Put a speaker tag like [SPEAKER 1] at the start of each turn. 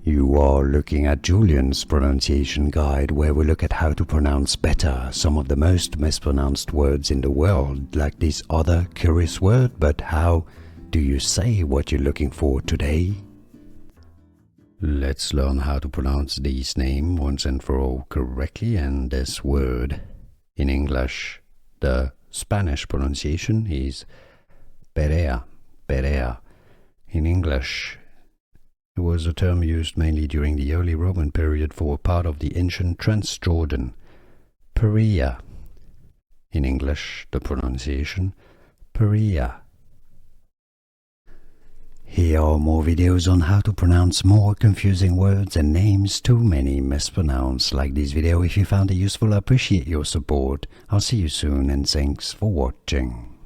[SPEAKER 1] You are looking at Julian's pronunciation guide, where we look at how to pronounce better some of the most mispronounced words in the world, like this other curious word. But how do you say what you're looking for today? Let's learn how to pronounce this name once and for all correctly, and this word. In English, the Spanish pronunciation is Perea, Perea. In English, it was a term used mainly during the early Roman period for a part of the ancient Transjordan. Perea. In English, the pronunciation Perea. Here are more videos on how to pronounce more confusing words and names too many mispronounced. Like this video if you found it useful. I appreciate your support. I'll see you soon and thanks for watching.